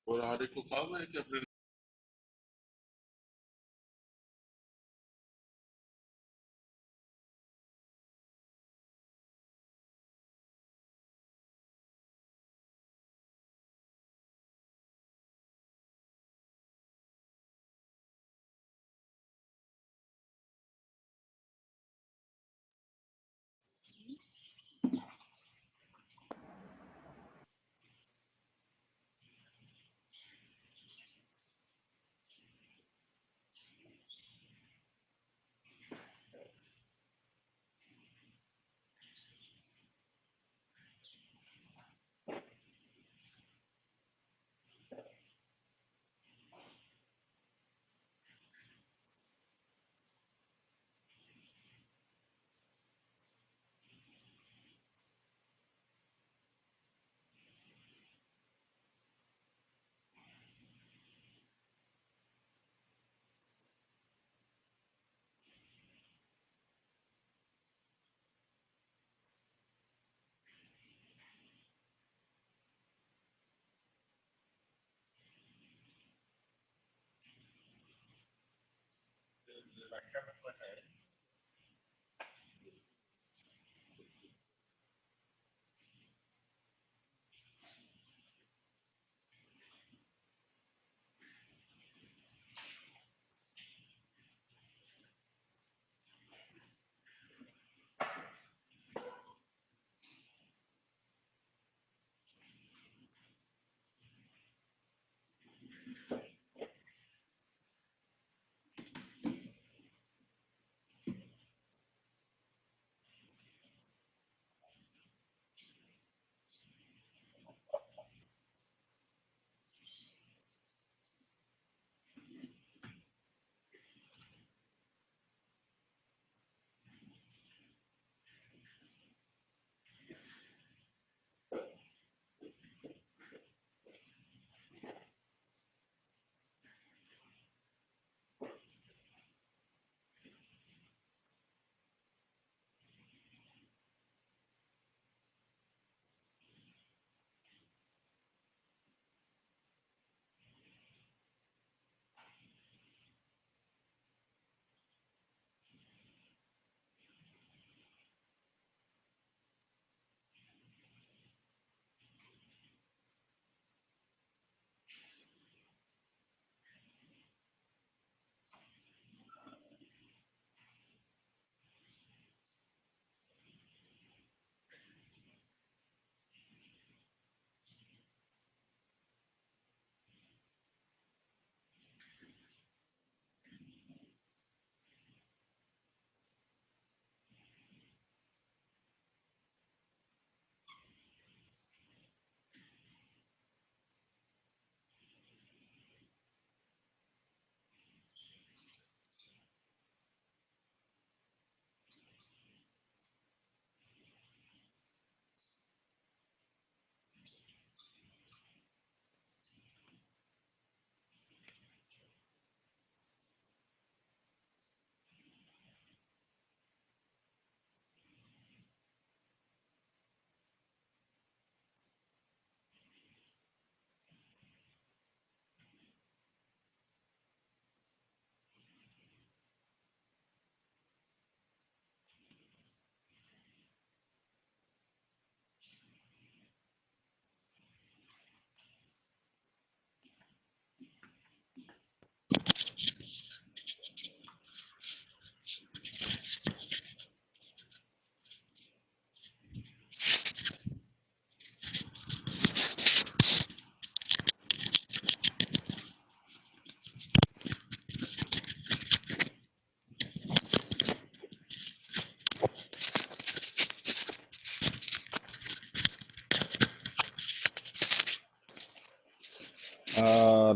और हर एक को काम है कि अपने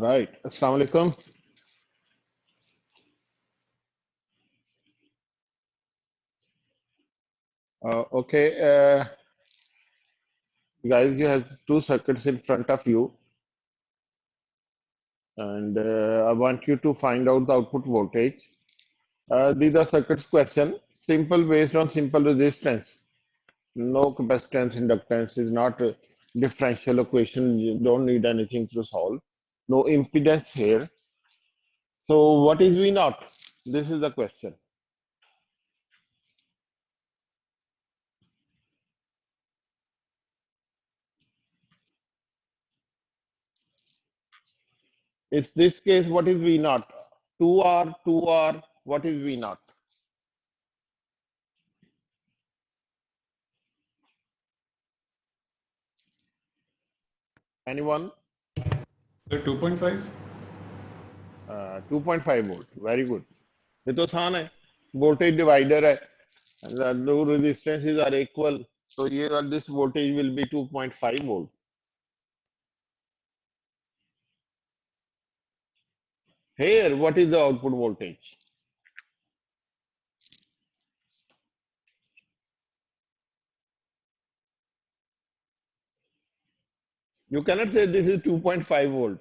Right. Assalamu alaikum. Okay, guys, you have two circuits in front of you, and I want you to find out the output voltage. These are circuits question, simple based on simple resistance. No capacitance, inductance is not a differential equation. You don't need anything to solve. no impedance here. So what is V naught? This is the question. It's this case, what is V naught? 2R, 2R, what is V naught? Anyone? 2.5. 2.5 volt. Very good. ये तो आसान है. Voltage divider है. The two resistances are equal. So here this voltage will be 2.5 volt. Here, what is the output voltage? You cannot say this is 2.5 volt.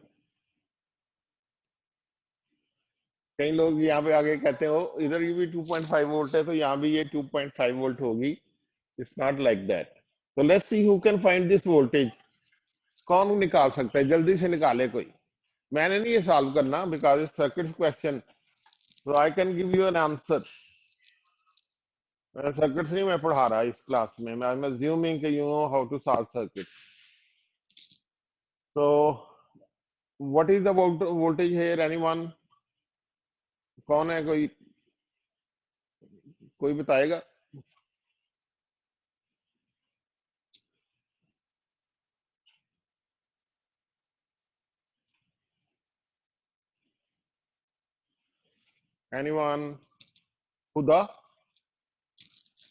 कई लोग यहाँ पे आगे कहते हो इधर ये भी 2.5 वोल्ट है तो यहाँ भी ये 2.5 वोल्ट होगी. It's not like that. So let's see who can find this voltage. कौन निकाल सकता है, जल्दी से निकाले कोई. मैंने नहीं ये सॉल्व करना because it's circuit question. So I can give you an answer. Circuits नहीं मैं पढ़ा रहा इस क्लास में. मैं I'm assuming कि you know how to solve circuits. So what is the voltage here? Anyone? कौन है, कोई कोई बताएगा? Anyone? खुदा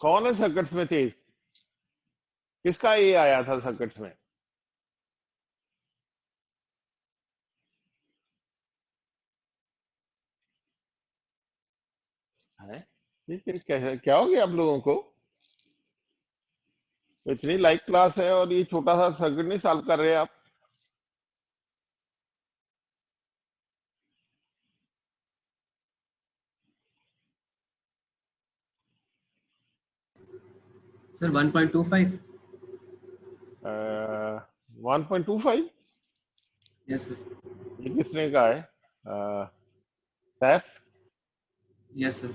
कौन है सर्किट्स में तेज? किसका ये आया था सर्किट्स में? है क्या हो गया आप लोगों को? इतनी लाइट क्लास है और ये छोटा सा सर्किट नहीं सॉल्व कर रहे आप. सर 1.25. 1.25. Yes sir. ये किसने कहा है? Saif. Yes sir.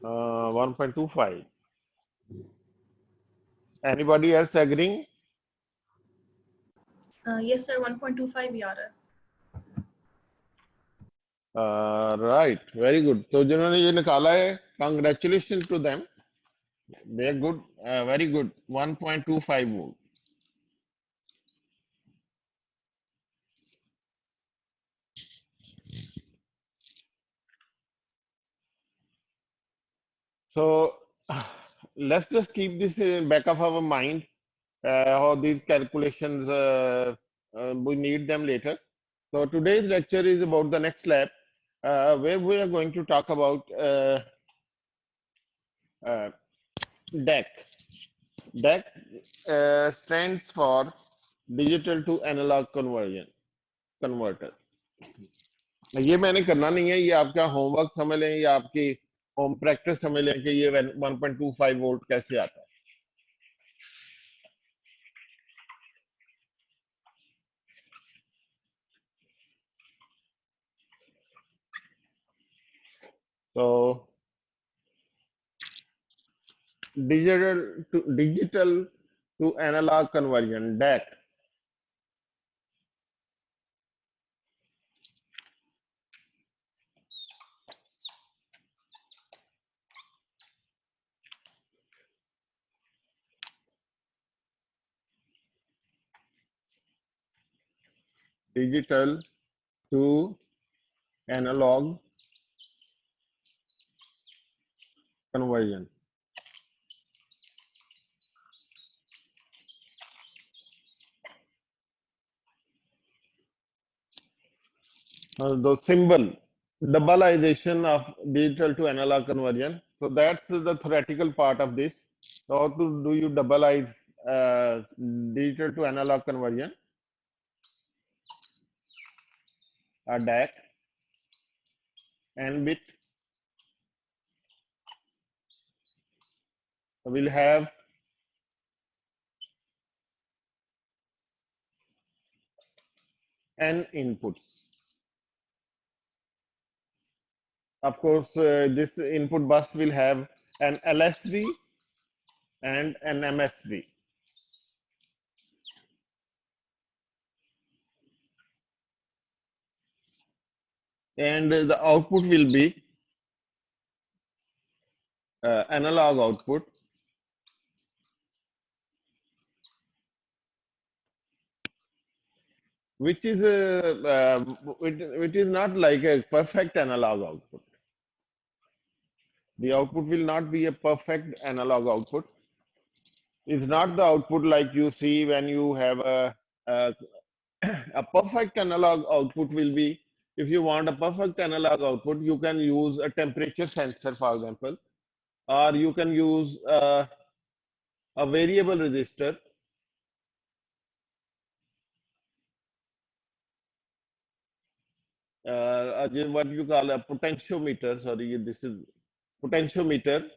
1.25. Anybody else agreeing? Yes, sir. 1.25 ही आ रहा है. Right, very good. तो जिन्होंने ये निकाला है, congratulations to them. They're good, very good. 1.25 volt. So let's just keep this in back of our mind. How these calculations we need them later. So today's lecture is about the next lab, where we are going to talk about DAC. DAC stands for digital to analog converter. ये मैंने करना नहीं है, ये आपका homework समझ लें या आपकी होम प्रैक्टिस समझ लें कि ये 1.25 वोल्ट कैसे आता है. तो digital to analog conversion, DAC. Digital to analog conversion. The symbol, doubleization of digital to analog conversion. So that's the theoretical part of this. So how to do you doubleize digital to analog conversion? A DAC and bit will have n inputs. Of course, this input bus will have an LSB and an MSB. And the output will be analog output, which is which is not like a perfect analog output. The output will not be a perfect analog output. It's not the output like you see when you have a, a perfect analog output will be, if you want a perfect analog output, you can use a temperature sensor, for example, or you can use a variable resistor. What you call a potentiometer, sorry, this is potentiometer,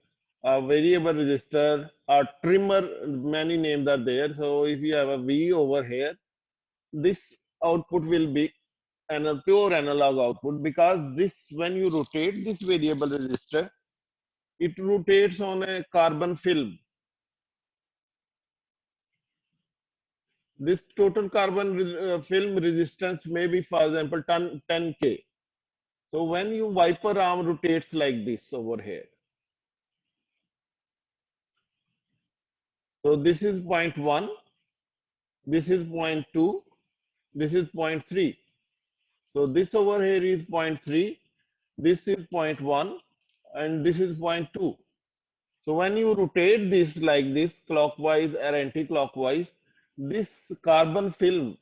a variable resistor, a trimmer, many names are there. So if you have a V over here, this output will be a pure analog output, because this, when you rotate this variable resistor, it rotates on a carbon film. This total carbon film resistance may be, for example, 10K. So when you wiper arm rotates like this over here, so this is 0.1, this is 0.2, this is 0.3. So this over here is 0.3, this is 0.1, and this is 0.2. So when you rotate this like this, clockwise or anti-clockwise, this carbon film,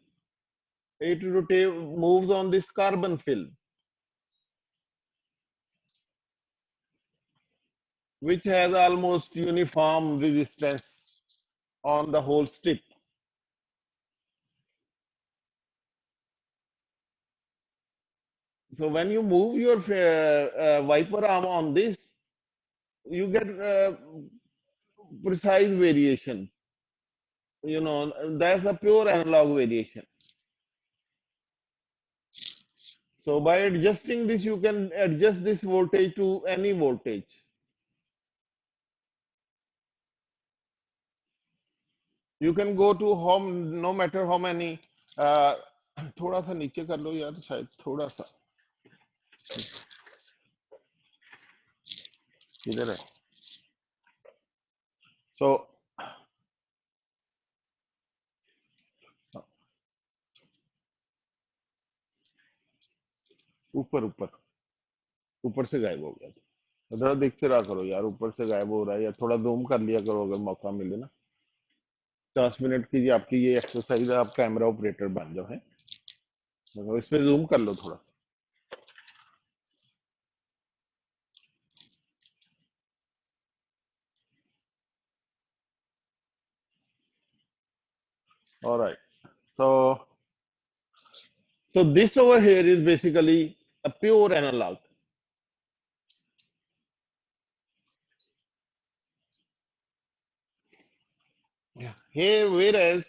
it moves on this carbon film, which has almost uniform resistance on the whole strip. So when you move your wiper arm on this, you get precise variation. You know, that's a pure analog variation. So by adjusting this, you can adjust this voltage to any voltage. You can go to home, no matter how many. थोड़ा सा नीचे कर लो यार, शायद थोड़ा सा इधर है. So ऊपर ऊपर ऊपर से गायब हो गया. जरा देखते रहा करो यार, ऊपर से गायब हो रहा है, या थोड़ा जूम कर लिया करो अगर मौका मिले ना. 10 मिनट की आपकी ये एक्सरसाइज है, आप कैमरा ऑपरेटर बन जाओ है. इस पे जूम कर लो थोड़ा. All right. So this over here is basically a pure analog. Here, whereas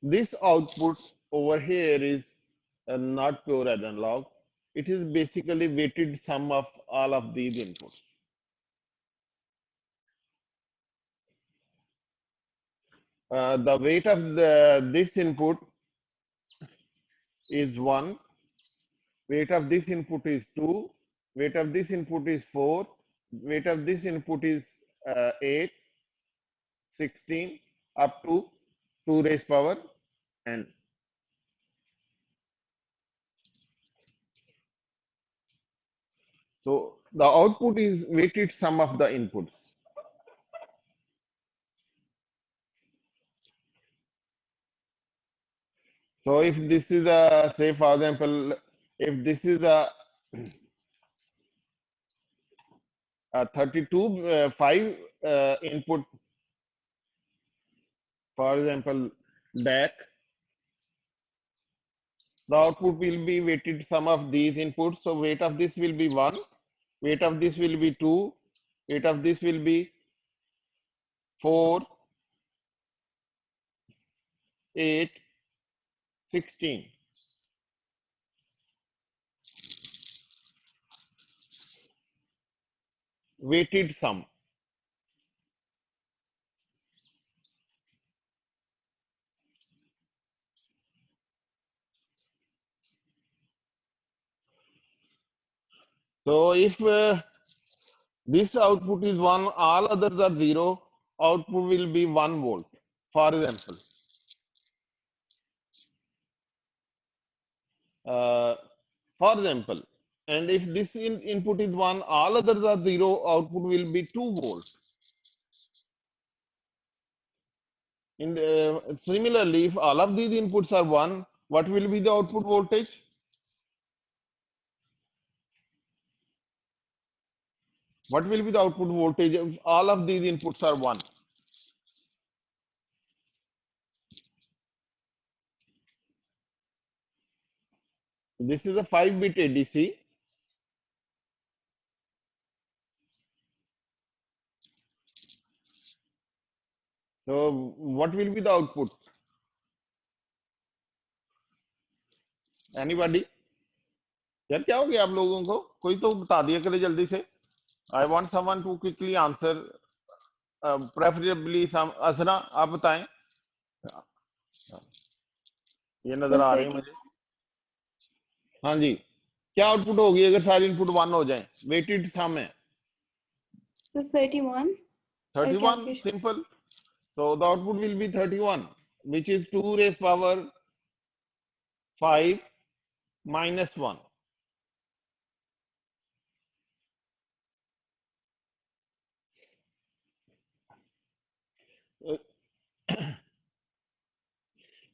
this output over here is not pure analog, it is basically weighted sum of all of these inputs. The weight of this input is 1, weight of this input is 2, weight of this input is 4, weight of this input is 8, 16, up to 2 raised power n. So the output is weighted sum of the inputs. So if this is a, say for example, if this is a 32 5 input, for example, DAC, the output will be weighted sum of these inputs. So weight of this will be 1, weight of this will be 2, weight of this will be 4, 8, 16. weighted sum. So if this output is 1, all others are 0, output will be 1 volt, for example. Uh, for example, and if this input is 1, all others are 0, output will be 2 volts. Similarly, if all of these inputs are 1, what will be the output voltage? What will be the output voltage if all of these inputs are 1? This is a 5-bit ADC. So what will be the output? Anybody? यार क्या हो गया आप लोगों को? कोई तो बता दिया करे जल्दी से. I want someone to quickly answer. Preferably some. असना आप बताएं. ये नजर So आ रही है 30, मुझे. हाँ जी. क्या आउटपुट होगी अगर सारे इनपुट 1 हो जाएं? वेटेड सम है. so 31. 31. Calculation. Simple. So the output will be 31, which is 2 raised power 5 minus 1.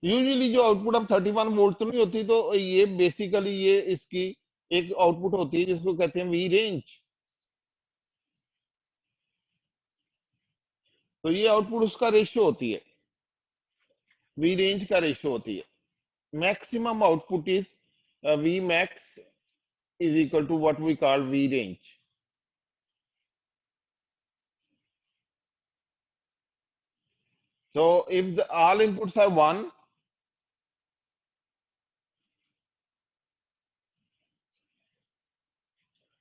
Usually जो आउटपुट अब 31 वोल्ट तो नहीं होती, तो ये बेसिकली ये इसकी एक आउटपुट होती है जिसको कहते हैं वी रेंज. तो ये आउटपुट उसका रेशियो होती है, वी रेंज का रेशियो होती है. Maximum output is V max is equal to what we call V range. So if all inputs are 1,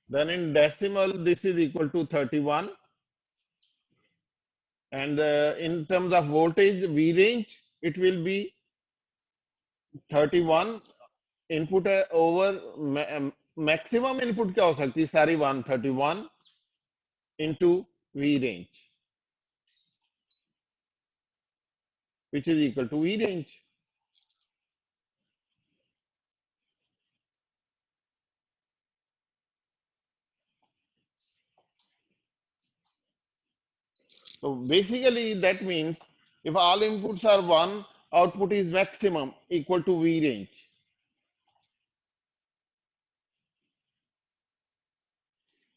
then in decimal this is equal to 31, and in terms of voltage V range it will be 31 input है over maximum input क्या हो सकती है सारी 131 into V range, which is equal to V range. So basically that means if all inputs are 1, output is maximum equal to V range.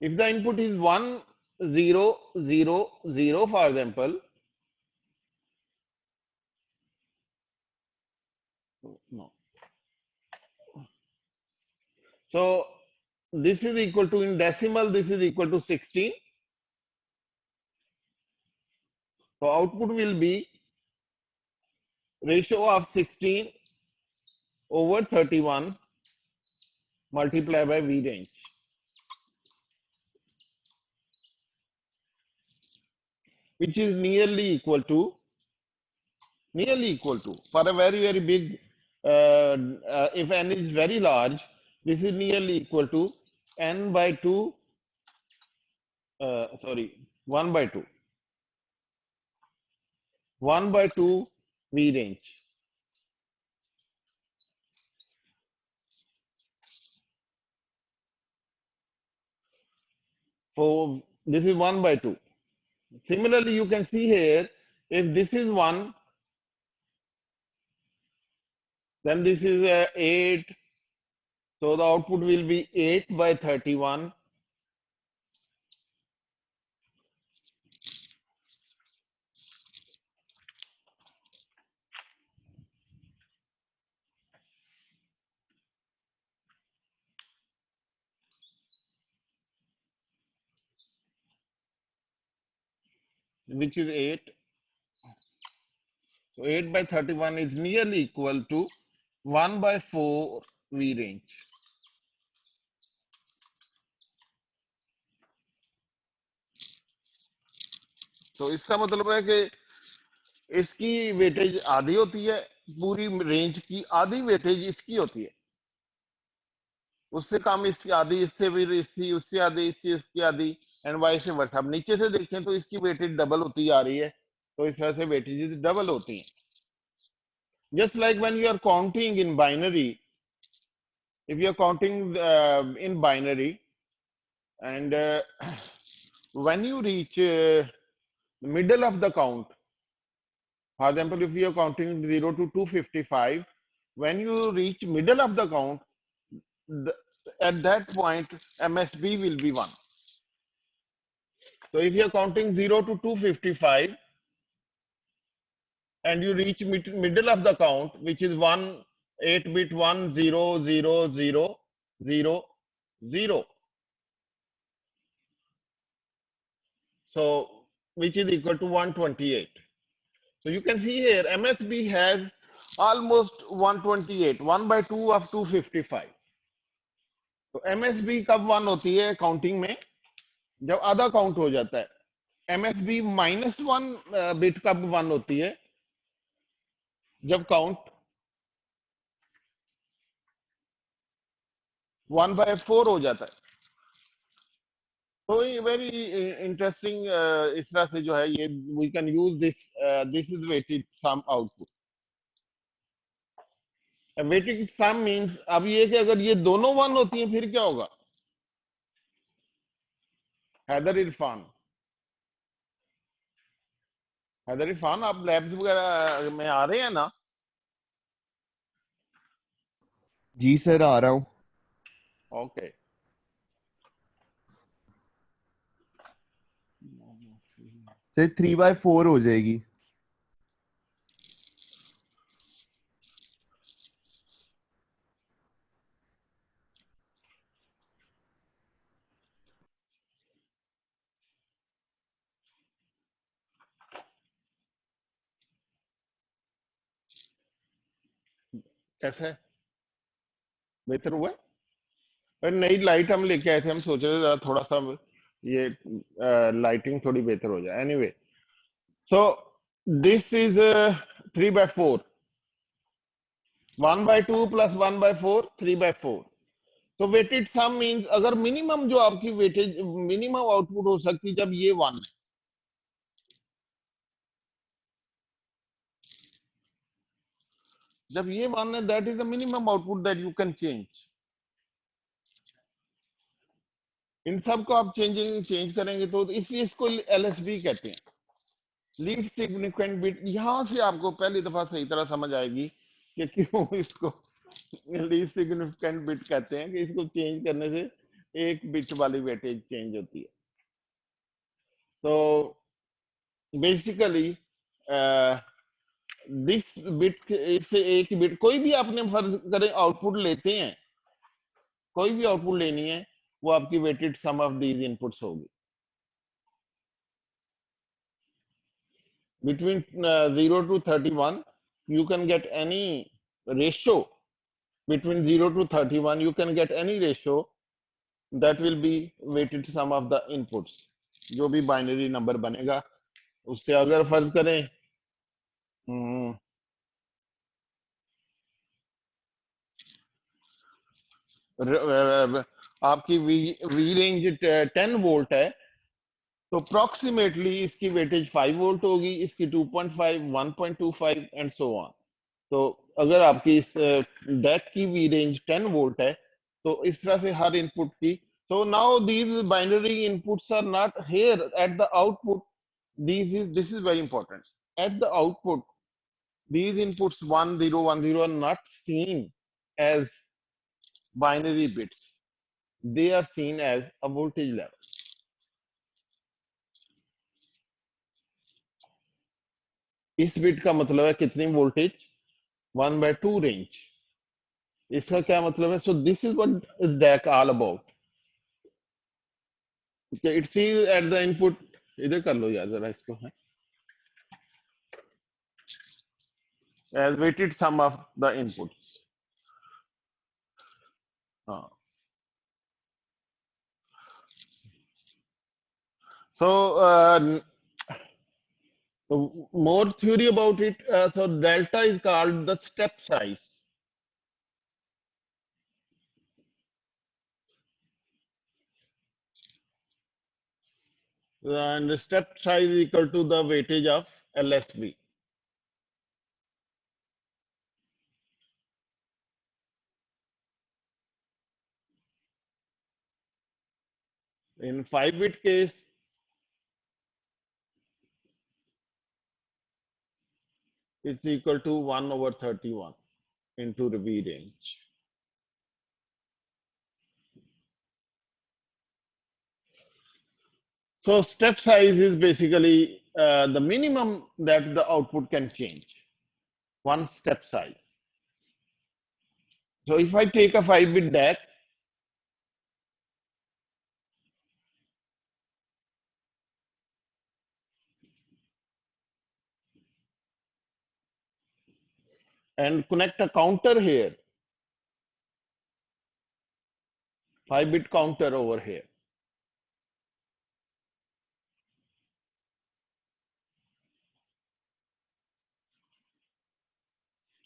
If the input is 1 0 0 0, for example, no, so this is equal to, in decimal this is equal to 16. So output will be ratio of 16 over 31 multiplied by V range, which is nearly equal to for a very big, if n is very large, this is nearly equal to n by 2, sorry, 1 by 2 V range. So this is 1 by 2. Similarly, you can see here, if this is 1, then this is 8. So the output will be 8 by 31, which is 8. So 8 by 31 is nearly equal to 1 by 4 V range. तो इसका मतलब है कि इसकी weightage आधी होती है, पूरी रेंज की आधी वेटेज इसकी होती है, उससे कम इसकी आधी, इससे फिर इसकी, उससे आधी, इससे उसकी आधी, एंड वाइस वर्सा। अब नीचे से देखें तो इसकी वेटेज डबल होती आ रही है, तो इस तरह से वेटेज डबल होती हैं। Just like when you are counting in binary, if you are counting in binary, and when you reach middle of the count, for example, if you are counting 0 to 255, when you reach middle of the count, the, at that point MSB will be 1. So if you are counting 0 to 255 and you reach middle of the count, which is 1 8 bit 1 0 0 0 0 0, so which is equal to 128. So you can see here MSB has almost 128, 1 by 2 of 255. तो MSB कब 1 होती है counting में? जब आधा count हो जाता है। MSB -1 बिट कब 1 होती है? जब काउंट 1 by 4 हो जाता है। तो ये वेरी इंटरेस्टिंग, इस तरह से जो है ये we can use this is weighted sum output. Weighted sum means, अब ये कि अगर ये दोनों 1 होती हैं फिर क्या होगा? हैदर इरफान, हैदर इरफान, आप लैब्स वगैरह में आ रहे हैं ना? जी सर, आ रहा हूँ। ओके। सर 3/4 हो जाएगी। कैसे है? बेहतर हुआ? पर नई लाइट हम लेके आए थे, हम सोच रहे थे जरा थोड़ा सा ये लाइटिंग थोड़ी बेहतर हो जाए। Anyway, so this is 3/4, 1/2 plus 1/4, 3/4। तो वेटेड सम मींस अगर मिनिमम जो आपकी वेटेज मिनिमम आउटपुट हो सकती जब ये 1 है, जब ये 1 है, that is the minimum output that you can change. इन सब को आप चेंज करेंगे तो इसलिए इसको एलएसबी कहते हैं, लीस्ट सिग्निफिकेंट बिट। यहां से आपको पहली दफा सही तरह समझ आएगी कि क्यों इसको लीस्ट सिग्निफिकेंट बिट कहते हैं, कि इसको चेंज करने से एक बिट वाली वेटेज चेंज होती है। तो बेसिकली दिस बिट, इससे एक बिट, कोई भी आपने फर्ज करें आउटपुट लेते हैं, कोई भी आउटपुट लेनी है, वो आपकी weighted sum of these inputs होगी। Between 0 to 31, you can get any ratio. Between 0 to 31, you can get any ratio that will be weighted sum of the inputs. जो भी बाइनरी नंबर बनेगा उससे अगर फर्ज करें आपकी वी रेंज 10 वोल्ट है, तो अप्रोक्सीमेटली इसकी वेटेज 5 वोल्ट होगी, इसकी 2.5, 1.25 एंड सो ऑन। तो अगर आपकी इस डैक की वी रेंज 10 वोल्ट है, तो इस तरह से हर इनपुट की, so now these binary inputs are not here at the output. This is very important. At the output, these inputs 1 0 1 0 are not seen as binary bits. They are seen as a voltage level. इस bit का मतलब है कितनी voltage? 1/2 range. इसका क्या मतलब है? So this is what is DAC all about. It sees at the input, इधर कर लो यार जरा इसको, है as weighted sum of the inputs. हाँ, so So more theory about it. So delta is called the step size. And the step size is equal to the weightage of LSB. In 5-bit case, it's equal to 1/31 into the V range. So step size is basically the minimum that the output can change, one step size. So if I take a 5-bit DAC, and connect a counter here, 5-bit counter over here,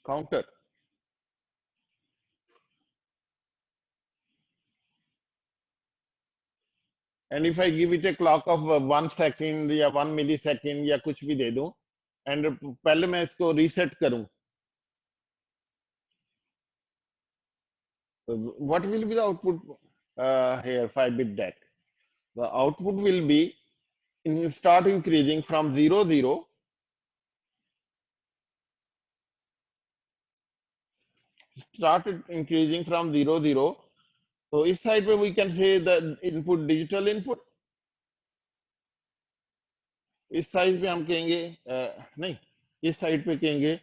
counter. And if I give it a clock of 1 second या 1 millisecond या कुछ भी दे दूं, and पहले मैं इसको reset करूं, what will be the output here 5-bit DAC? The output will be start increasing from 0 0, started increasing from 0 0. So इस side पे we can say the input digital input. इस साइड पे हम कहेंगे नहीं, इस साइड पे कहेंगे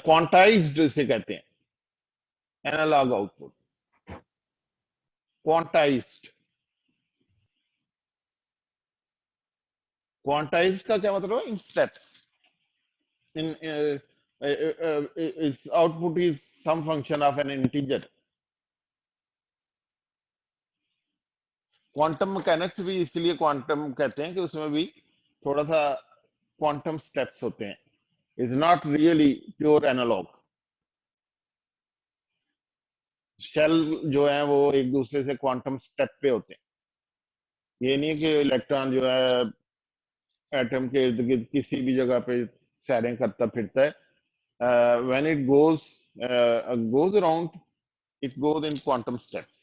क्वांटाइज्ड से कहते हैं एनालॉग आउटपुट, क्वांटाइज्ड। क्वांटाइज्ड का क्या मतलब है? इन स्टेप्स, इन इस output is some function of an integer. Quantum mechanics भी इसलिए क्वांटम कहते हैं कि उसमें भी थोड़ा सा क्वांटम स्टेप्स होते हैं, is not really pure analog. Shell जो है वो एक दूसरे से क्वांटम स्टेप पे होते हैं। ये नहीं कि इलेक्ट्रॉन जो है एटम के इर्द गिर्द किसी भी जगह पे सैरिंग करता फिरता है। When it goes around, it goes in quantum steps.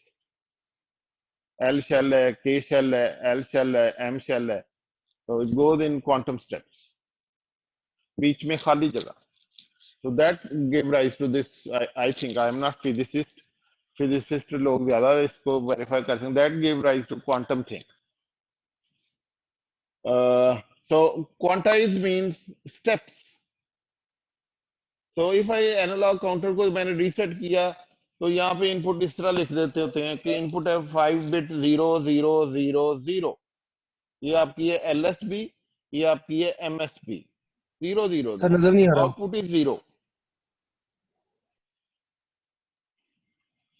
L shell है, के शेल है, एल शेल है, एम शेल है, तो it goes in quantum steps, बीच में खाली जगह। So that gave rise to this. I think I am not physicist. Physicist लोग ज्यादा इसको verify कर सकते हैं. That gave rise to quantum thing. So quantize means steps. So if I analog counter को मैंने reset किया, तो यहाँ पे input इस तरह लिख देते होते हैं कि input है 5-bit 0 0 0 0. ये आपकी है LSB, ये आपकी है MSB 0 0 सर 0. नजर नहीं आ रहा। Output is 0.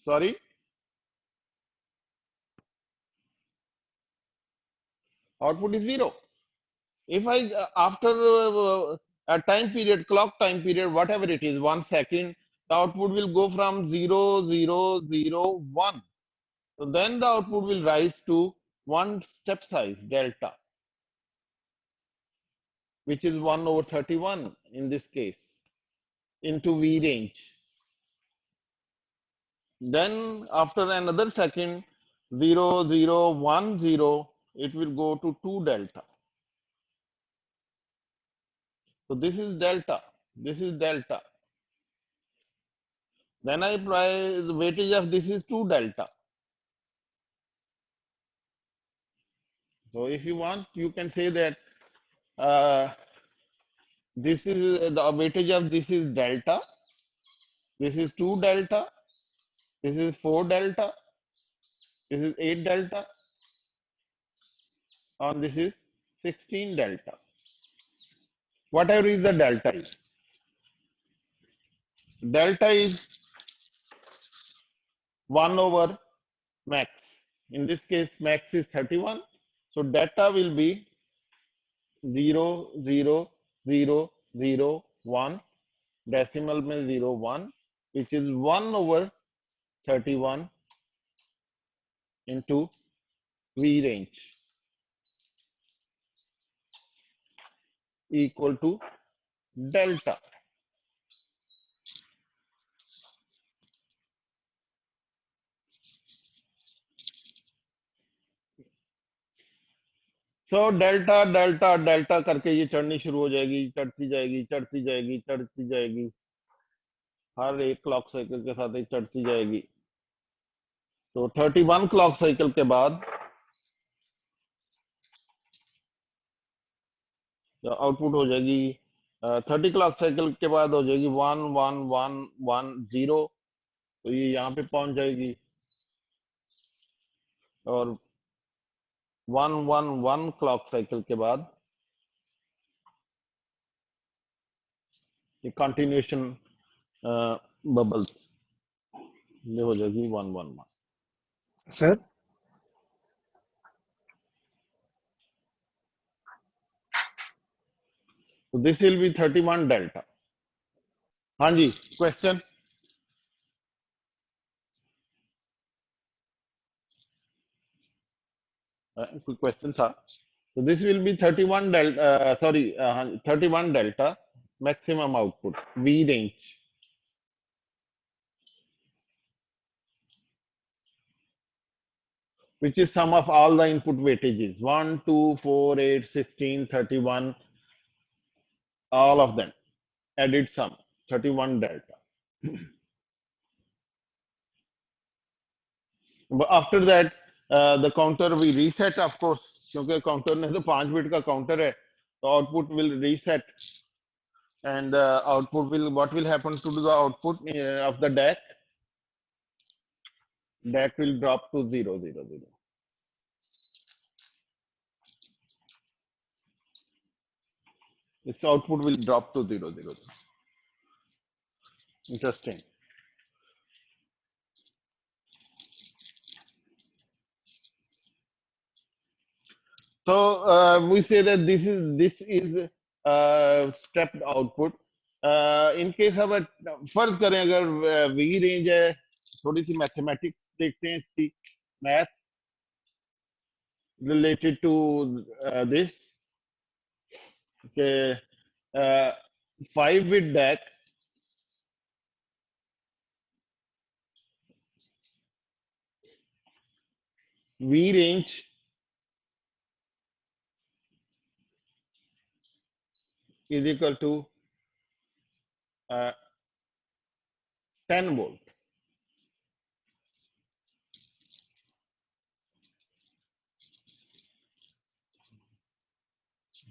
Sorry. Output is 0. If I after a time period, clock time period, whatever it is, 1 second, the output will go from 0 0 0 1. So then the output will rise to one step size delta, which is 1/31 in this case, into V range. Then after another second, 0 0 1 0, it will go to 2 delta. So this is delta, this is delta. Then I apply the weightage of this is 2 delta. So if you want, you can say that this is the weightage of this is delta, this is 2 delta, this is 4 delta, this is 8 delta, and this is 16 delta. Whatever is the delta is. Delta is 1 over max. In this case, max is 31. So data will be 0, 0, 0, 0, 1, decimal में 0, 1, which is 1 over 31 into V range equal to delta. So delta delta delta करके ये चढ़नी शुरू हो जाएगी, चढ़ती जाएगी, चढ़ती जाएगी, चढ़ती जाएगी, हर एक क्लॉक साइकिल के साथ ही चढ़ती जाएगी। तो 31 क्लॉक साइकिल के बाद आउटपुट हो जाएगी 30 क्लॉक साइकिल के बाद हो जाएगी 1 1 1 1 0, तो ये यहाँ पे पहुंच जाएगी और 1 1 1 क्लॉक साइकिल के बाद ये कंटिन्यूएशन बबल्स ये हो जाएगी 1 1 1। Sir So this will be 31 delta. हाँ जी, क्वेश्चन। कोई क्वेश्चन था? So this will be 31 delta, 31 delta maximum output V range, which is sum of all the input weightages 1, 2, 4, 8, 16, 31, all of them added sum 31 delta. But after that the counter we reset, of course, क्योंकि counter ने तो 5 bit का counter है, तो output will reset and output will, what will happen to the output of the DAC? DAC will drop to 0 0 0. Its output will drop to 0 0 0. Interesting. So we say that this is stepped output. In case of a फर्ज करें अगर V range है, थोड़ी सी mathematics देखते हैं इसकी, math related to this, okay, 5 bit DAC V range is equal to 10 volt.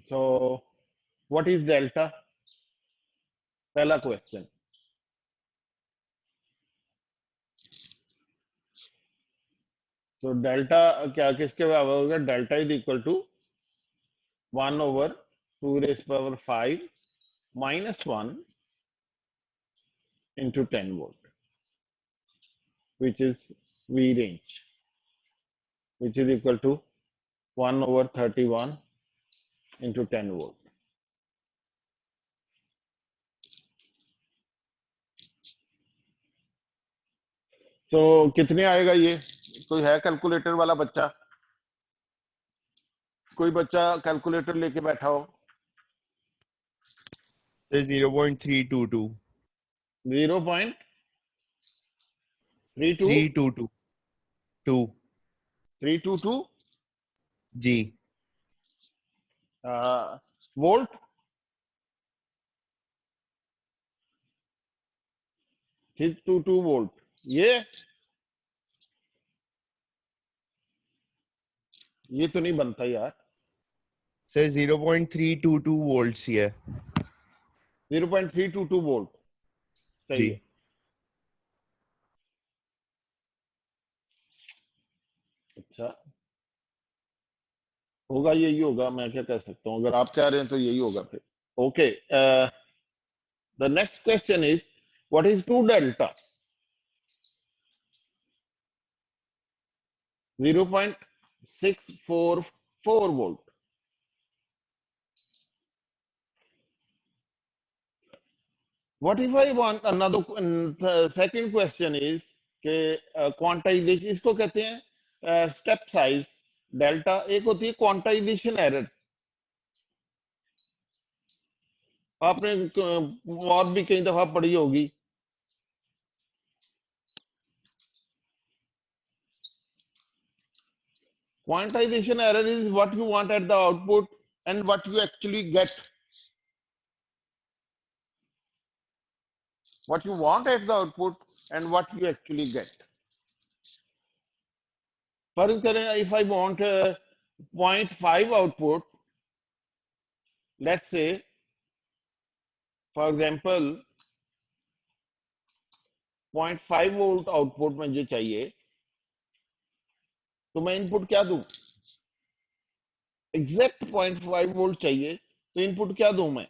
So what is delta? पहला question. तो डेल्टा क्या किसके बराबर होगा? Delta is equal to 1 over 2 raised power 5 minus 1 into 10 volt, which is V range, which is equal to 1 over 31 into 10 volt. तो कितने आएगा ये? कोई है कैलकुलेटर वाला बच्चा? कोई बच्चा कैलकुलेटर लेके बैठा हो? 0.322 0.32 322 2 322 जी वोल्ट। 322 वोल्ट। ये तो नहीं बनता यार। सर 0.322 वोल्ट्स ही है 0.322 वोल्ट सही जी है। अच्छा होगा, यही होगा, मैं क्या कह सकता हूँ, अगर आप कह रहे हैं तो यही होगा फिर। Okay, the next question is what is 2 delta? 0.645 4 volt. What if I want another second question is कि क्वांटाइजेशन इसको कहते हैं स्टेप साइज डेल्टा, एक होती है क्वांटाइजेशन एरर। आपने और भी कई दफा पढ़ी होगी। Quantization error is what you want at the output and what you actually get. What you want at the output and what you actually get. For instance, if I want 0.5 output, let's say, for example, 0.5 volt output मुझे चाहिए, तो मैं input क्या दूं? Exact 0.5 volt चाहिए, तो input क्या दूं मैं?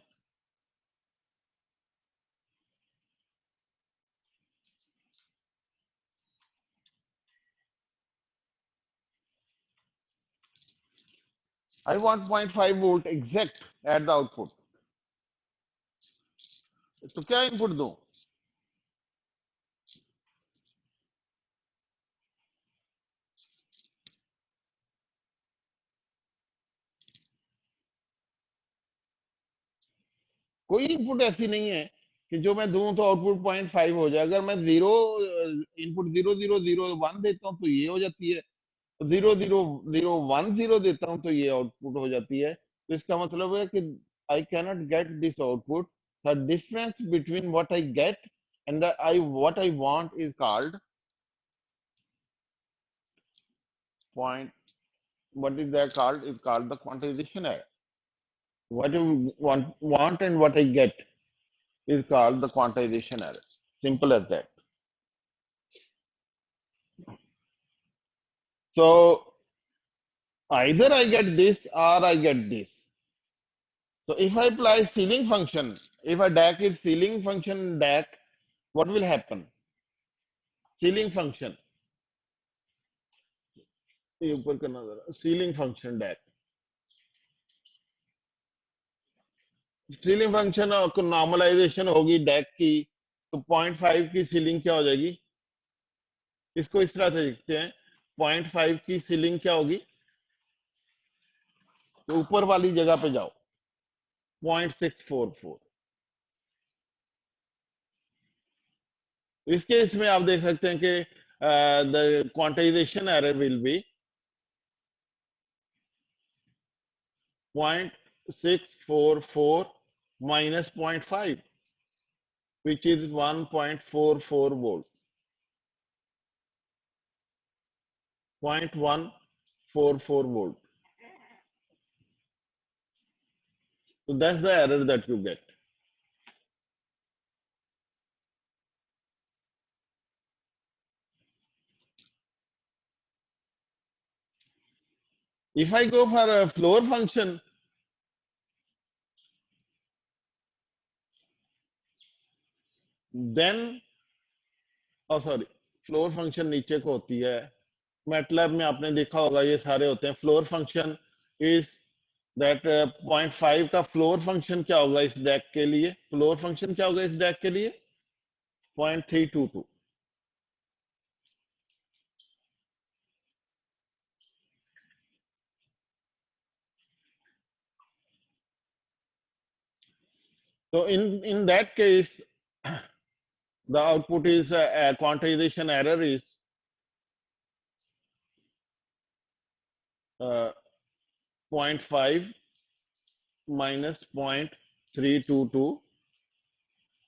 I want 0.5 volt exact at the output. तो क्या इनपुट दूं? कोई इनपुट ऐसी नहीं है कि जो मैं दूं तो आउटपुट 0.5 हो जाए। अगर मैं जीरो इनपुट 0001 देता हूं तो ये हो जाती है, 00010 देता हूं तो ये आउटपुट हो जाती है। तो इसका मतलब है कि I cannot get this output. The difference between what I get and what I want is called point, what is that called? It's called the quantization error. What you want and what I get is called the quantization error. Simple as that. So either I get this or I get this. So if I apply ceiling function, if a DAC is ceiling function DAC, what will happen? Ceiling function. ये ऊपर करना जरा, ceiling function DAC. Ceiling function को normalisation होगी deck की, तो 0.5 की ceiling क्या हो जाएगी? इसको इस तरह से लिखते हैं, 0.5 की सीलिंग क्या होगी? तो ऊपर वाली जगह पे जाओ, 0.644। इस केस में आप देख सकते हैं कि the quantization error will be 0.644 minus 0.5, which is 1.44 volt, 0.144 volt. So that's the error that you get. If I go for a floor function, then, oh sorry, floor function नीचे को होती है। MATLAB में आपने देखा होगा ये सारे होते हैं। फ्लोर फंक्शन इज दैट 0.5 का फ्लोर फंक्शन क्या होगा इस डैक के लिए? फ्लोर फंक्शन क्या होगा इस डैक के लिए? 0.322। So in that case, the output is quantization error is 0.5 minus 0.322,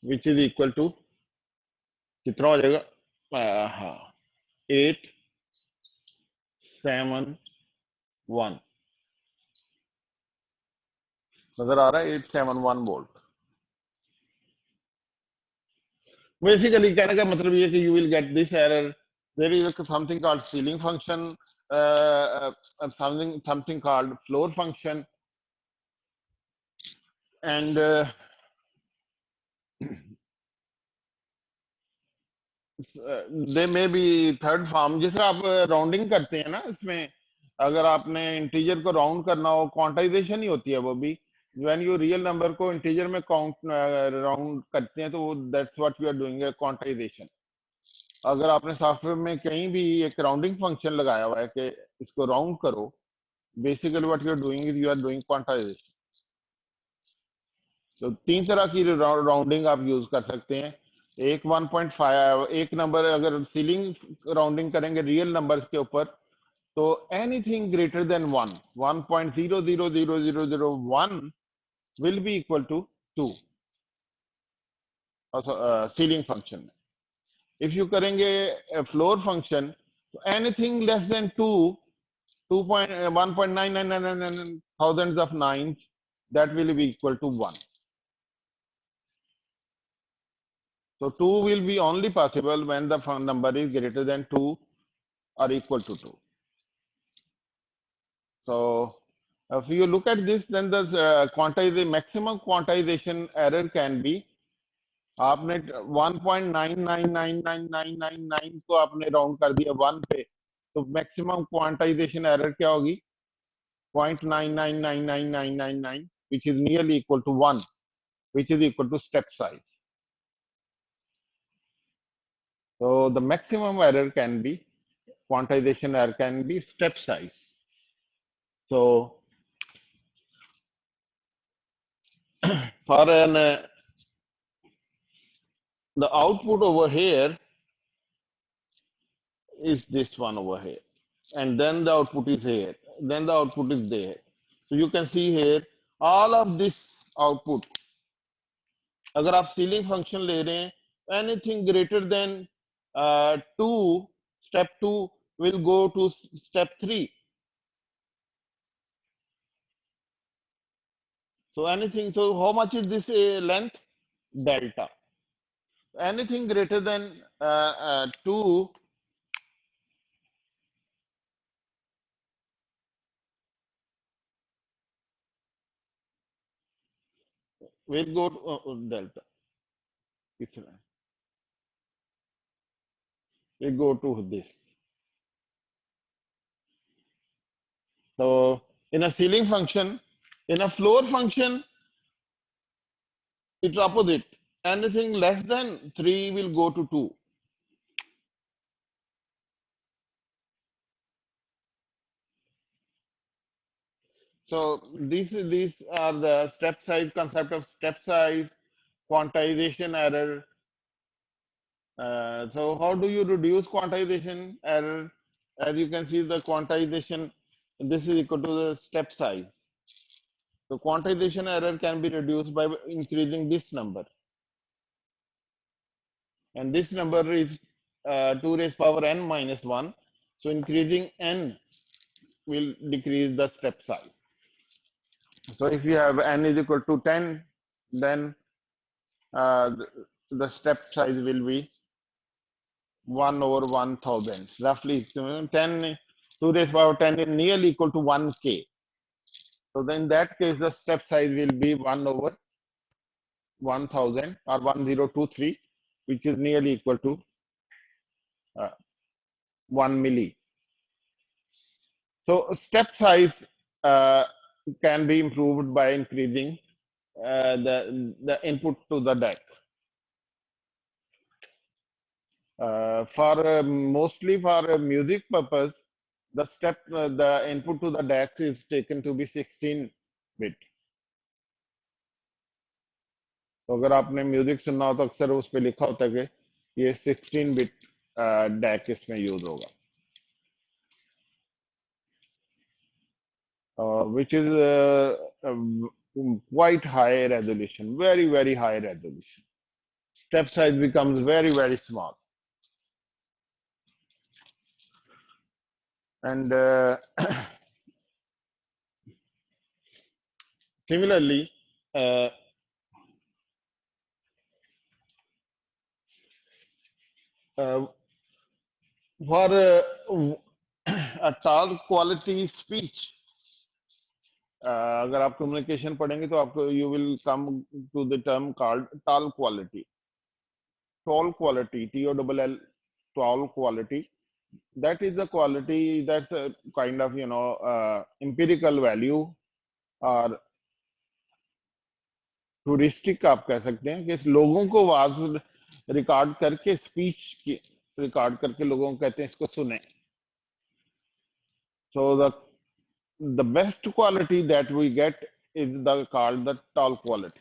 which is equal to कितना हो जाएगा? हाँ, 871। नजर आ रहा है? 871 वोल्ट। बेसिकली कहने का मतलब ये कि you will get this error. There is something called ceiling function, something called floor function, and they may be third form. जिस तरह आप राउंडिंग करते हैं ना इसमें, अगर आपने इंटीजर को राउंड करना हो, क्वांटाइजेशन ही होती है वो भी। व्हेन यू रियल नंबर को इंटीजर में काउंट राउंड करते हैं तो that's what we are doing, quantization. अगर आपने सॉफ्टवेयर में कहीं भी एक राउंडिंग फंक्शन लगाया हुआ है कि इसको राउंड करो, basically what you are doing is you are doing quantization. तो तीन तरह की राउंडिंग आप यूज कर सकते हैं। एक 1.5, एक नंबर अगर सीलिंग राउंडिंग करेंगे रियल नंबर्स के ऊपर, तो anything greater than 1, 1.000001 will be equal to 2 ceiling function में। इफ यू करेंगे फ्लोर फंक्शन, तो anything less than 2, 1.9999 thousands of nines, that will be equal to 1. So 2 will be only possible when the number is greater than 2 or equal to 2. So if you look at this, then the maximum quantization error can be, आपने 1.999999 को आपने round कर दिया 1 पे, तो maximum quantization error क्या होगी? 0.9999999, which is nearly equal to 1, which is equal to step size. So the maximum error can be, quantization error can be step size. So for an the output over here is this one over here, and then the output is here, then the output is there. So you can see here all of this output, अगर आप ceiling function ले रहे हैं, anything greater than 2, step 2 will go to step 3. So anything, so how much is this length? Delta. Anything greater than 2 will go to delta. We go to this. So in a ceiling function, in a floor function, it's opposite. Anything less than 3 will go to 2. So these are the step size, concept of step size, quantization error. So how do you reduce quantization error? As you can see, the quantization, this is equal to the step size. So quantization error can be reduced by increasing this number. And this number is 2 raised power n minus 1. So increasing n will decrease the step size. So if you have n is equal to 10, then the step size will be 1 over 1000. Roughly 10, 2 raised power 10 is nearly equal to 1k. So then in that case, the step size will be 1 over 1000 or 1023, which is nearly equal to 1 milli. So step size can be improved by increasing the input to the DAC. For mostly for music purpose, the input to the DAC is taken to be 16 bit. तो अगर आपने music सुनना हो तो अक्सर उस पे लिखा होता है कि ये 16 बिट DAC इसमें यूज होगा, which is quite high resolution, very high resolution. Step size becomes very small. And similarly, for a tall quality speech, अगर आप कम्युनिकेशन पढ़ेंगे तो आपको you will come to the term called toll quality, TOL quality, TOLL, tall quality. that is the quality, that's a kind of empirical value और touristic आप कह सकते हैं कि लोगों को आवाज रिकॉर्ड करके स्पीच की रिकॉर्ड करके लोगों को कहते हैं इसको सुने. So the best quality that we get is called the tall quality.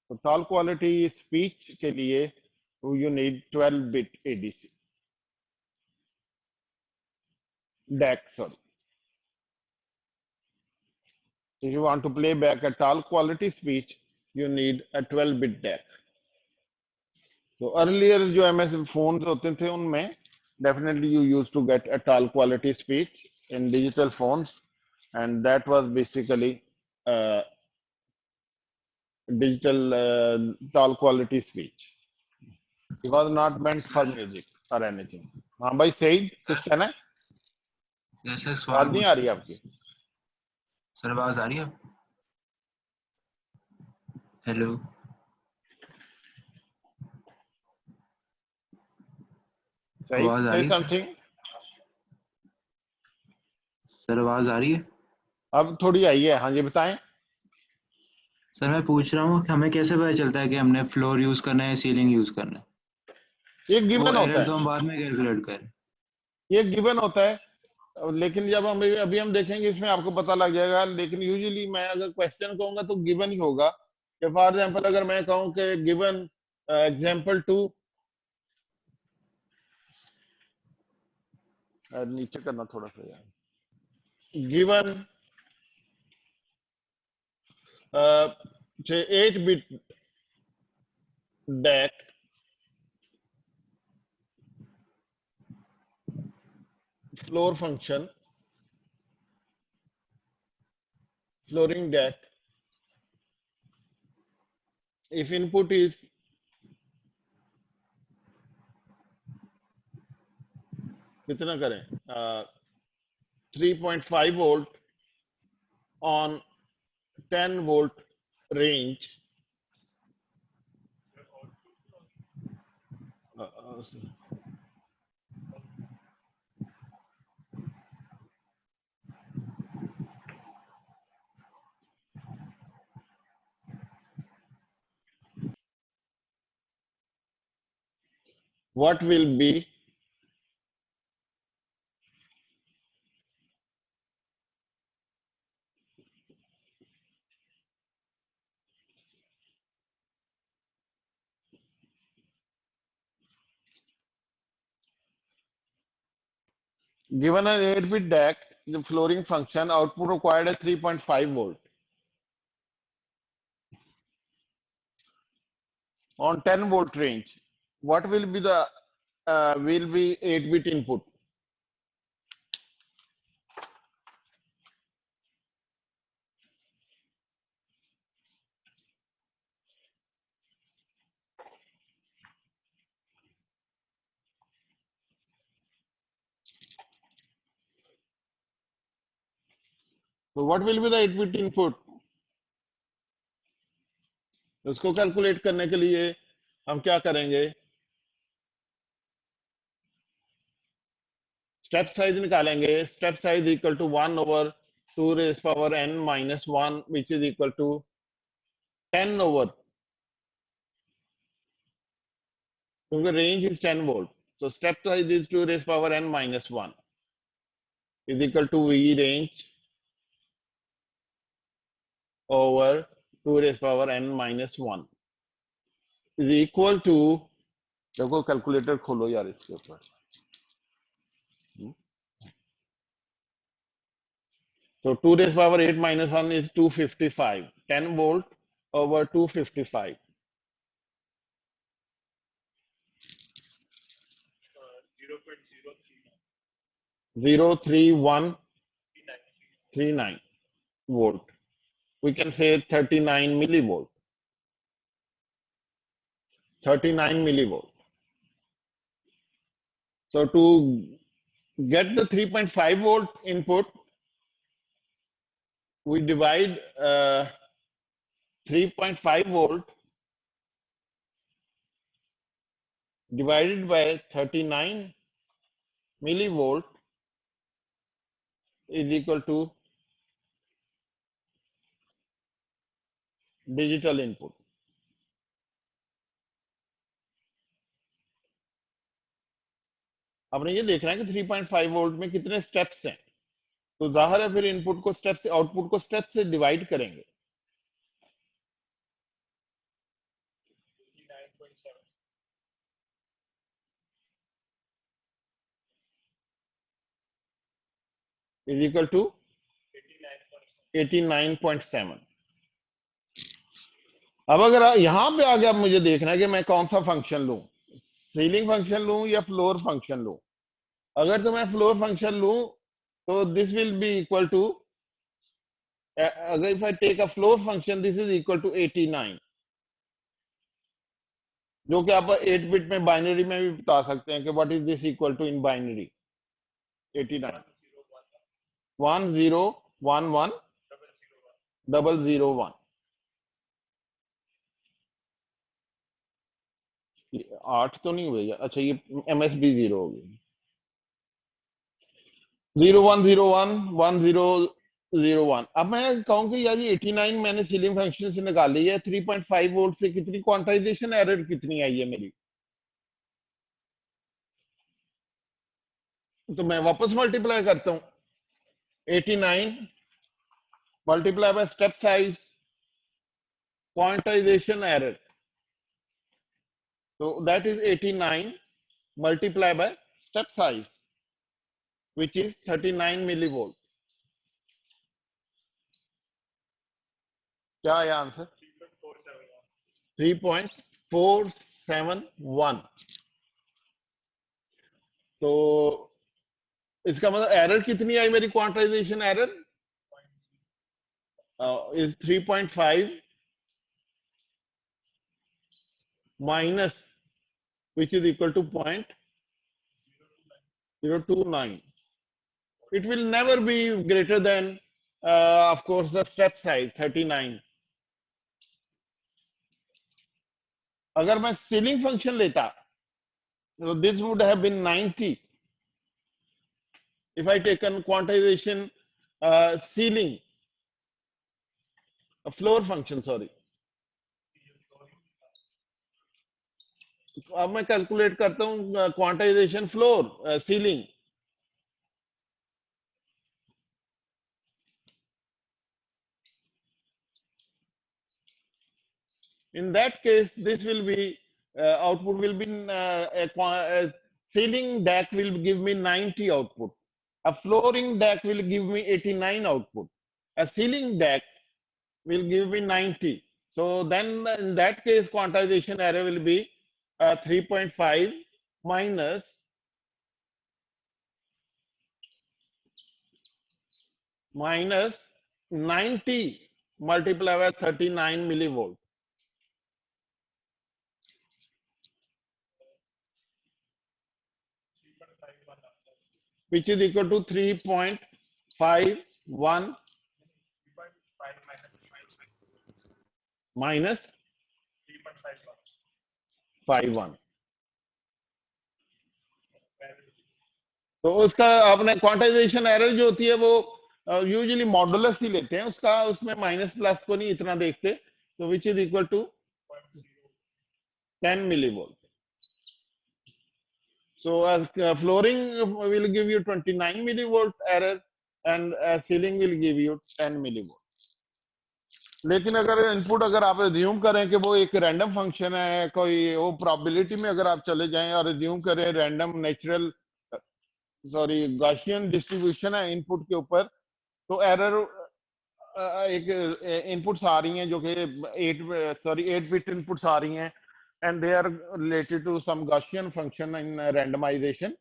So tall quality speech के लिए you need 12-bit ADC DAC. Sorry, if you want to play back a tall quality speech, you need a 12-bit DAC. So earlier जो MS phones होते थे उनमें definitely you used to get a tall quality speech in digital phones, and that was basically digital tall quality speech. It was not meant for music or anything. हाँ भाई सही कुछ कहना है? यस सर, आवाज सवाल नहीं आ रही आपकी? सर आवाज आ रही है? हेलो सही आवाज आ say रही है सर? something. सर आवाज आ रही है? अब थोड़ी आई है. हाँ जी बताएं. सर मैं पूछ रहा हूँ कि हमें कैसे पता चलता है कि हमने फ्लोर यूज करना है, सीलिंग यूज करना है? ये वो गिवन होता एरर तो है. हम बाद में कैलकुलेट करें. ये गिवन होता है. लेकिन जब हम अभी हम देखेंगे इसमें आपको पता लग जाएगा. लेकिन यूजुअली मैं अगर क्वेश्चन कहूंगा तो गिवन ही होगा. कि फॉर एग्जांपल अगर मैं कहूं कि गिवन एग्जांपल 2 नीचे करना थोड़ा सा यार. Given 8-bit DAC floor function, flooring DAC, if input is कितना करें 3.5 volt on 10 volt range. What will be given an 8-bit DAC, the flooring function output required a 3.5 volt on 10 volt range. What will be the 8-bit input? So what will be the 8-bit input? उसको calculate करने के लिए हम क्या करेंगे? Step size निकालेंगे. Step size equal to 1 over 2 raised power n minus 1, which is equal to 10 over, क्योंकि range is 10 volt. So step size is 2 raised power n minus 1 is equal to V range over 2 raised power n minus 1 is equal to, देखो calculator खोलो यार इसके ऊपर. So 2 raised power 8 minus 1 is 255. 10 volt over 255. 0.03139 volt. We can say 39 millivolt. 39 millivolt. So to get the 3.5 volt input, we divide 3.5 volt divided by 39 millivolt is equal to digital input. आपने ये देखना है कि 3.5 volt में कितने steps हैं, तो जाहिर है फिर इनपुट को स्टेप से, आउटपुट को स्टेप से डिवाइड करेंगे. Is equal to 89.7. अब अगर यहां पे आगे, अब मुझे देखना है कि मैं कौन सा फंक्शन लूं, सीलिंग फंक्शन लूं या फ्लोर फंक्शन लूं. अगर तो मैं फ्लोर फंक्शन लूं तो this will be equal to, अगर if I take a floor function, this is equal to 89, जो कि आप 8 बिट में बाइनरी में भी बता सकते हैं कि what is this equal to in binary. 89 1011 001. 8 तो नहीं हुए, अच्छा ये MSB 0 हो गई. 01011001. अब मैं कहूँ कि यार ये 89 मैंने सीलिंग फंक्शन से निकाली है, 3.5 वोल्ट से कितनी क्वांटाइजेशन एरर कितनी आई है मेरी, तो मैं वापस मल्टीप्लाई करता हूं. 89 multiply by step size quantization error, तो that is 89 multiply by step size which is 39 millivolt. क्या है आंसर? 3.471. तो इसका मतलब एरर कितनी आई मेरी, quantization error is 3.5 minus, which is equal to 0.029. It will never be greater than, of course, the step size 39. अगर मैं सीलिंग फंक्शन लेता, so this would have been 90 if I taken quantization ceiling, a floor function, sorry. अब मैं calculate करता हूं quantization floor ceiling. In that case, this will be output will be a ceiling DAC will give me 90 output. A flooring DAC will give me 89 output. A ceiling DAC will give me 90. So then in that case, quantization error will be 3.5 minus minus 90 multiplied by 39 millivolt, which is equal to 3.51 minus 51. तो उसका आपने quantization error जो होती है वो usually modulus ही लेते हैं उसका, उसमें माइनस प्लस को नहीं इतना देखते, तो which is equal to 10 millivolt. So flooring will give you 29 millivolt error and ceiling will give you 10 millivolt. लेकिन अगर इनपुट अगर आप एज्यूम करें कि वो एक रैंडम फंक्शन है, कोई वो प्रोबेबिलिटी में अगर आप चले जाएं और एज्यूम करें random natural sorry Gaussian distribution है इनपुट के ऊपर, तो एरर एक इनपुट्स आ रही हैं जो कि 8 बिट इनपुट्स आ रही हैं and they are related to some Gaussian function in randomization,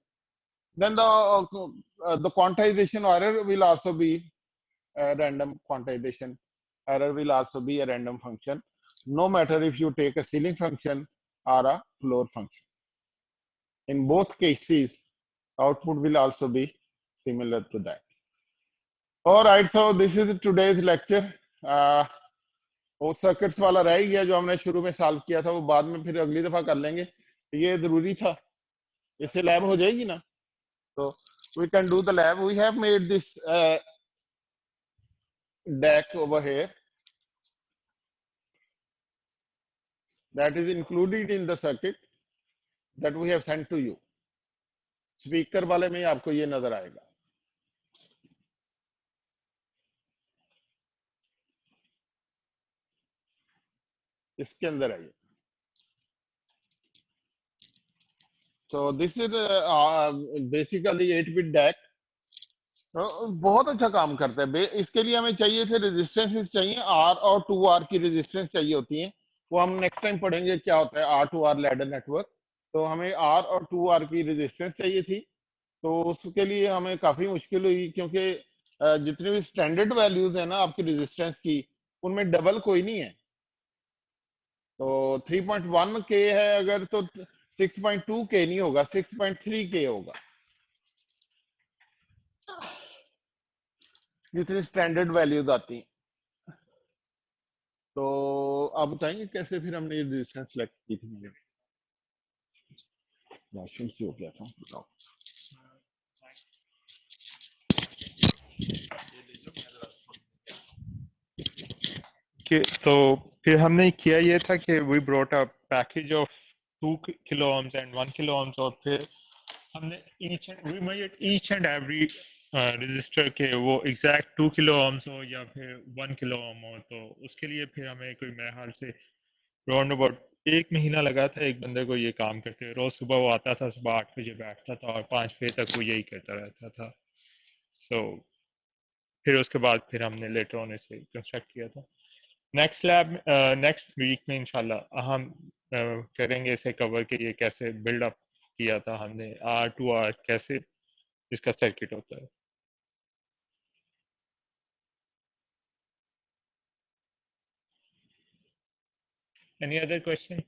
then the quantization error will also be a random quantization error will also be a random function, no matter if you take a ceiling function or a floor function. In both cases, output will also be similar to that. All right, so this is today's lecture. वो circuits वाला रह गया जो हमने शुरू में solve किया था, वो बाद में फिर अगली दफा कर लेंगे. ये जरूरी था, इससे लैब हो जाएगी ना। तो we can do the lab. We have made this DAC over here that is included in the circuit that we have sent to you. Speaker वाले में आपको ये नजर आएगा। इसके अंदर है ये। So this is basically 8-bit DAC। बहुत अच्छा काम करता है। इसके लिए हमें चाहिए थे रेजिस्टेंसेस चाहिए, आर और 2R की रेजिस्टेंस चाहिए होती है। वो हम नेक्स्ट टाइम पढ़ेंगे क्या होता है R to R ladder network. तो हमें R और 2R की रेजिस्टेंस चाहिए थी, तो उसके लिए हमें काफी मुश्किल हुई, क्योंकि जितनी भी स्टैंडर्ड वैल्यूज है ना आपकी रेजिस्टेंस की, उनमें डबल कोई नहीं है। तो 3.1 के है अगर, तो 6.2 के नहीं होगा, 6.3 के होगा, जितनी स्टैंडर्ड वैल्यूज आती हैं। तो आप बताएंगे कैसे फिर हमने ये रेजिस्टेंस सेलेक्ट की थी? मुझे राशन से हो गया था, बताओ। कि तो फिर हमने किया ये था कि we brought a package of 2 kilo ohms and 1 kilo ohms, और फिर हमने we measured each and every resistor के वो एग्जैक्ट 2 किलो ohms हो या फिर 1 किलो ohm हो। तो उसके लिए फिर हमें कोई मेरे ख्याल से राउंड अबाउट 1 महीना लगा था एक बंदे को ये काम करते। रोज सुबह वो आता था, सुबह 8 बजे बैठता था और 5 बजे तक वो यही करता रहता था। सो फिर उसके बाद फिर हमने लेटर ऑन इसे कंस्ट्रक्ट किया था। नेक्स्ट लैब नेक्स्ट वीक में इंशाल्लाह हम करेंगे इसे कवर के ये कैसे बिल्ड अप किया था हमने, R to R कैसे इसका सर्किट होता है। Any other question?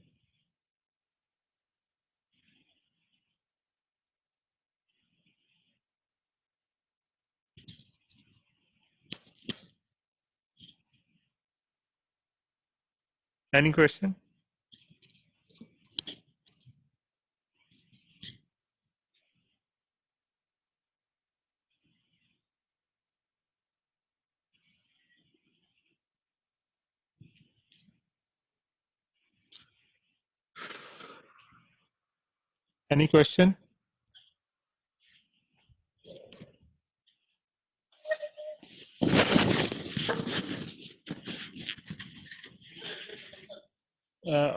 Any question? Any question?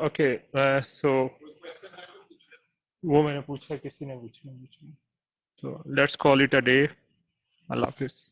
Okay, so वो मैंने पूछा, किसी ने पूछा। So let's call it a day. Allah Hafiz.